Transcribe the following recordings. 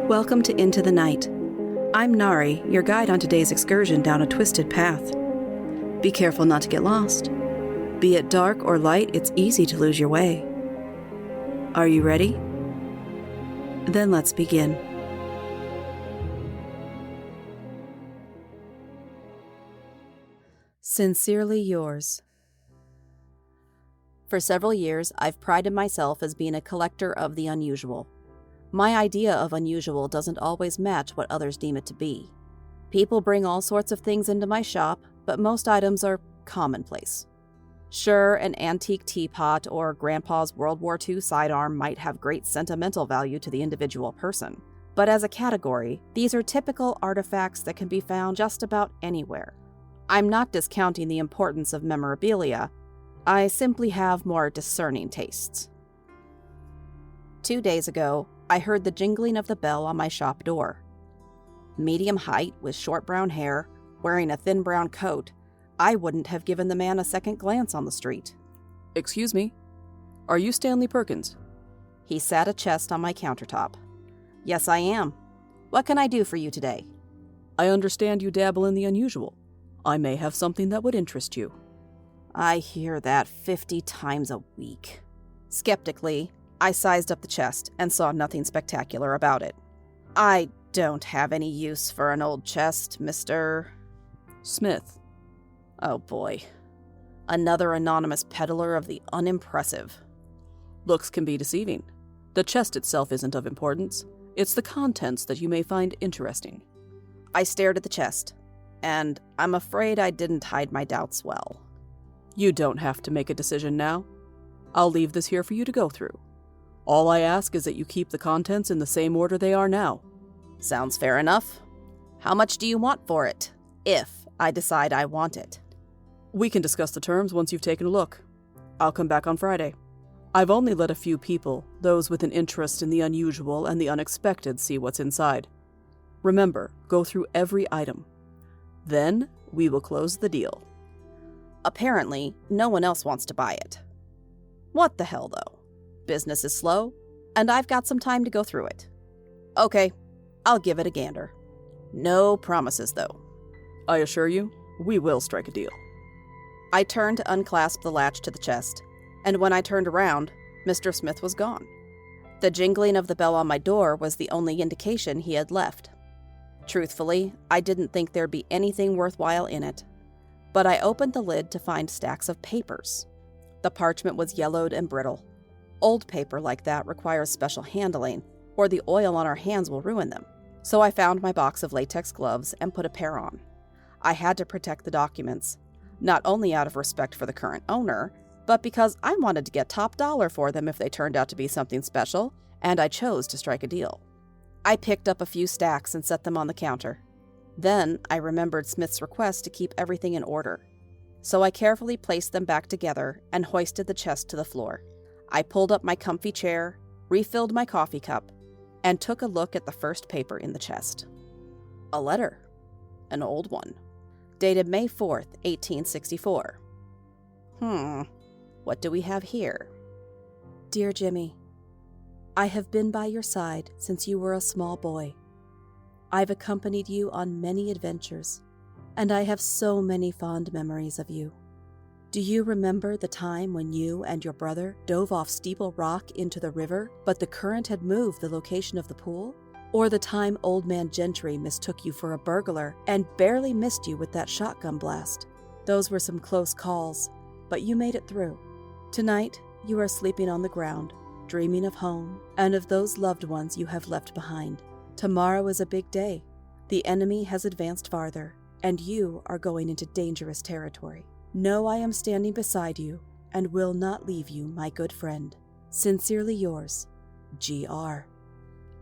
Welcome to Into the Night. I'm Nari, your guide on today's excursion down a twisted path. Be careful not to get lost. Be it dark or light, it's easy to lose your way. Are you ready? Then let's begin. Sincerely yours. For several years, I've prided myself as being a collector of the unusual. My idea of unusual doesn't always match what others deem it to be. People bring all sorts of things into my shop, but most items are commonplace. Sure, an antique teapot or Grandpa's World War II sidearm might have great sentimental value to the individual person, but as a category, these are typical artifacts that can be found just about anywhere. I'm not discounting the importance of memorabilia. I simply have more discerning tastes. 2 days ago, I heard the jingling of the bell on my shop door. Medium height, with short brown hair, wearing a thin brown coat, I wouldn't have given the man a second glance on the street. Excuse me, are you Stanley Perkins? He sat a chest on my countertop. Yes, I am. What can I do for you today? I understand you dabble in the unusual. I may have something that would interest you. I hear that 50 times a week. Skeptically, I sized up the chest and saw nothing spectacular about it. I don't have any use for an old chest, Mr. Smith. Oh boy. Another anonymous peddler of the unimpressive. Looks can be deceiving. The chest itself isn't of importance. It's the contents that you may find interesting. I stared at the chest, and I'm afraid I didn't hide my doubts well. You don't have to make a decision now. I'll leave this here for you to go through. All I ask is that you keep the contents in the same order they are now. Sounds fair enough. How much do you want for it, if I decide I want it? We can discuss the terms once you've taken a look. I'll come back on Friday. I've only let a few people, those with an interest in the unusual and the unexpected, see what's inside. Remember, go through every item. Then, we will close the deal. Apparently, no one else wants to buy it. What the hell, though? Business is slow, and I've got some time to go through it. Okay, I'll give it a gander. No promises, though. I assure you, we will strike a deal. I turned to unclasp the latch to the chest, and when I turned around, Mr. Smith was gone. The jingling of the bell on my door was the only indication he had left. Truthfully, I didn't think there'd be anything worthwhile in it, but I opened the lid to find stacks of papers. The parchment was yellowed and brittle. Old paper like that requires special handling, or the oil on our hands will ruin them. So I found my box of latex gloves and put a pair on. I had to protect the documents, not only out of respect for the current owner, but because I wanted to get top dollar for them if they turned out to be something special, and I chose to strike a deal. I picked up a few stacks and set them on the counter. Then I remembered Smith's request to keep everything in order. So I carefully placed them back together and hoisted the chest to the floor. I pulled up my comfy chair, refilled my coffee cup, and took a look at the first paper in the chest. A letter. An old one. Dated May 4th, 1864. What do we have here? Dear Jimmy, I have been by your side since you were a small boy. I've accompanied you on many adventures, and I have so many fond memories of you. Do you remember the time when you and your brother dove off Steeple Rock into the river, but the current had moved the location of the pool? Or the time Old Man Gentry mistook you for a burglar and barely missed you with that shotgun blast? Those were some close calls, but you made it through. Tonight, you are sleeping on the ground, dreaming of home and of those loved ones you have left behind. Tomorrow is a big day. The enemy has advanced farther, and you are going into dangerous territory. Know I am standing beside you and will not leave you, my good friend. Sincerely yours, G.R.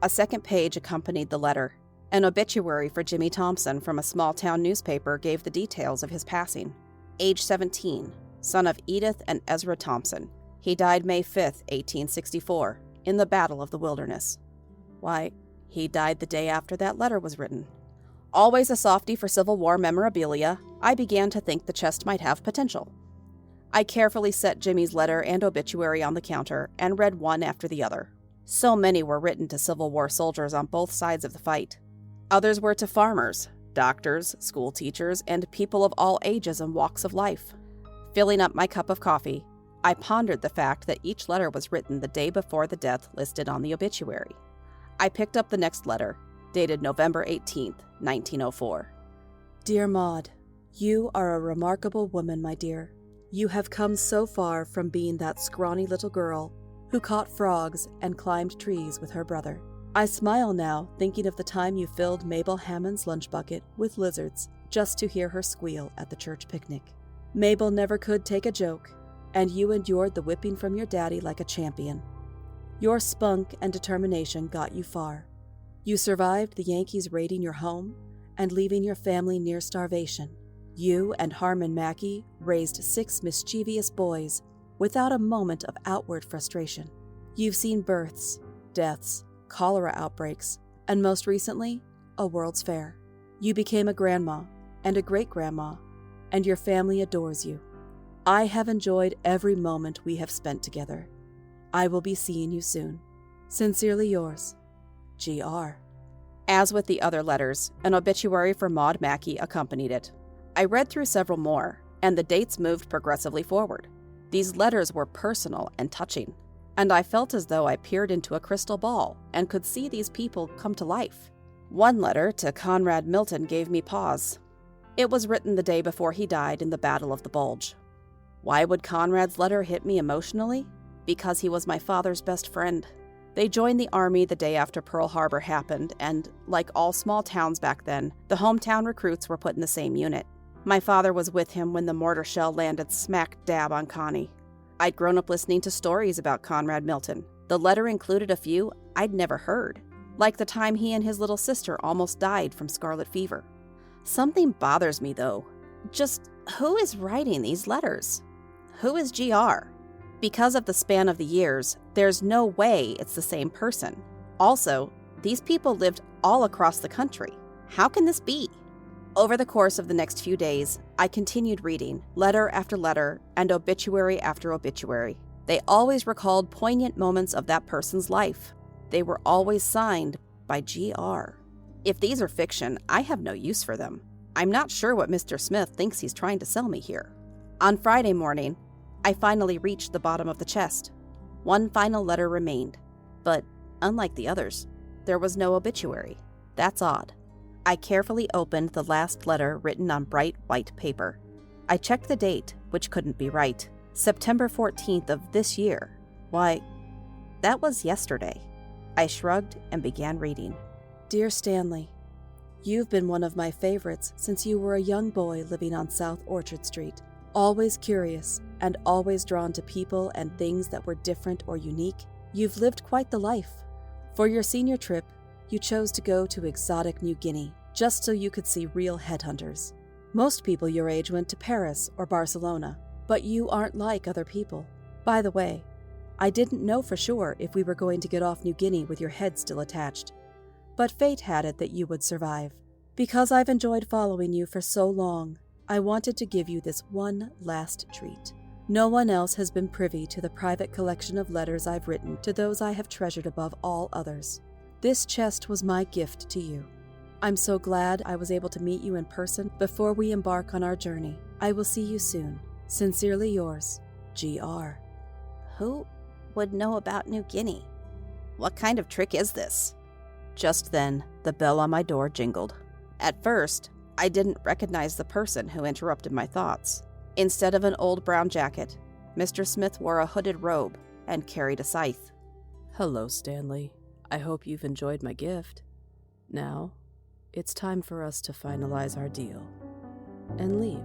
A second page accompanied the letter. An obituary for Jimmy Thompson from a small-town newspaper gave the details of his passing. Age 17, son of Edith and Ezra Thompson. He died May 5th, 1864, in the Battle of the Wilderness. Why, he died the day after that letter was written. Always a softie for Civil War memorabilia, I began to think the chest might have potential. I carefully set Jimmy's letter and obituary on the counter and read one after the other. So many were written to Civil War soldiers on both sides of the fight. Others were to farmers, doctors, school teachers, and people of all ages and walks of life. Filling up my cup of coffee, I pondered the fact that each letter was written the day before the death listed on the obituary. I picked up the next letter, dated November 18th, 1904. Dear Maud, you are a remarkable woman, my dear. You have come so far from being that scrawny little girl who caught frogs and climbed trees with her brother. I smile now, thinking of the time you filled Mabel Hammond's lunch bucket with lizards just to hear her squeal at the church picnic. Mabel never could take a joke, and you endured the whipping from your daddy like a champion. Your spunk and determination got you far. You survived the Yankees raiding your home and leaving your family near starvation. You and Harmon Mackey raised 6 mischievous boys without a moment of outward frustration. You've seen births, deaths, cholera outbreaks, and most recently, a World's Fair. You became a grandma and a great-grandma, and your family adores you. I have enjoyed every moment we have spent together. I will be seeing you soon. Sincerely yours, G.R. As with the other letters, an obituary for Maud Mackey accompanied it. I read through several more, and the dates moved progressively forward. These letters were personal and touching, and I felt as though I peered into a crystal ball and could see these people come to life. One letter to Conrad Milton gave me pause. It was written the day before he died in the Battle of the Bulge. Why would Conrad's letter hit me emotionally? Because he was my father's best friend. They joined the Army the day after Pearl Harbor happened, and, like all small towns back then, the hometown recruits were put in the same unit. My father was with him when the mortar shell landed smack dab on Connie. I'd grown up listening to stories about Conrad Milton. The letter included a few I'd never heard, like the time he and his little sister almost died from scarlet fever. Something bothers me, though. Just who is writing these letters? Who is GR? Because of the span of the years, there's no way it's the same person. Also, these people lived all across the country. How can this be? Over the course of the next few days, I continued reading, letter after letter, and obituary after obituary. They always recalled poignant moments of that person's life. They were always signed by GR. If these are fiction, I have no use for them. I'm not sure what Mr. Smith thinks he's trying to sell me here. On Friday morning, I finally reached the bottom of the chest. One final letter remained, but unlike the others, there was no obituary. That's odd. I carefully opened the last letter written on bright white paper. I checked the date, which couldn't be right. September 14th of this year. Why, that was yesterday. I shrugged and began reading. Dear Stanley, you've been one of my favorites since you were a young boy living on South Orchard Street. Always curious and always drawn to people and things that were different or unique, you've lived quite the life. For your senior trip, you chose to go to exotic New Guinea just so you could see real headhunters. Most people your age went to Paris or Barcelona, but you aren't like other people. By the way, I didn't know for sure if we were going to get off New Guinea with your head still attached, but fate had it that you would survive. Because I've enjoyed following you for so long, I wanted to give you this one last treat. No one else has been privy to the private collection of letters I've written to those I have treasured above all others. This chest was my gift to you. I'm so glad I was able to meet you in person before we embark on our journey. I will see you soon. Sincerely yours, GR. Who would know about New Guinea? What kind of trick is this? Just then, the bell on my door jingled. At first, I didn't recognize the person who interrupted my thoughts. Instead of an old brown jacket, Mr. Smith wore a hooded robe and carried a scythe. Hello, Stanley. I hope you've enjoyed my gift. Now, it's time for us to finalize our deal and leave.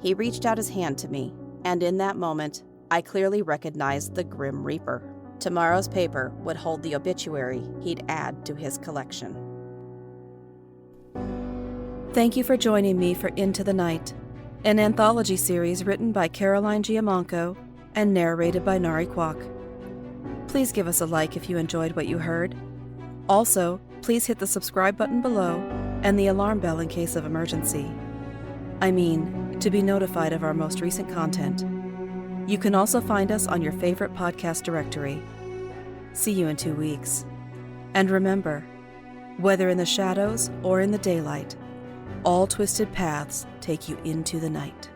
He reached out his hand to me, and in that moment, I clearly recognized the Grim Reaper. Tomorrow's paper would hold the obituary he'd add to his collection. Thank you for joining me for Into the Night, an anthology series written by Caroline Giammanco and narrated by Nari. Please give us a like if you enjoyed what you heard. Also, please hit the subscribe button below and the alarm bell in case of emergency. I mean, to be notified of our most recent content. You can also find us on your favorite podcast directory. See you in 2 weeks. And remember, whether in the shadows or in the daylight, all twisted paths take you into the night.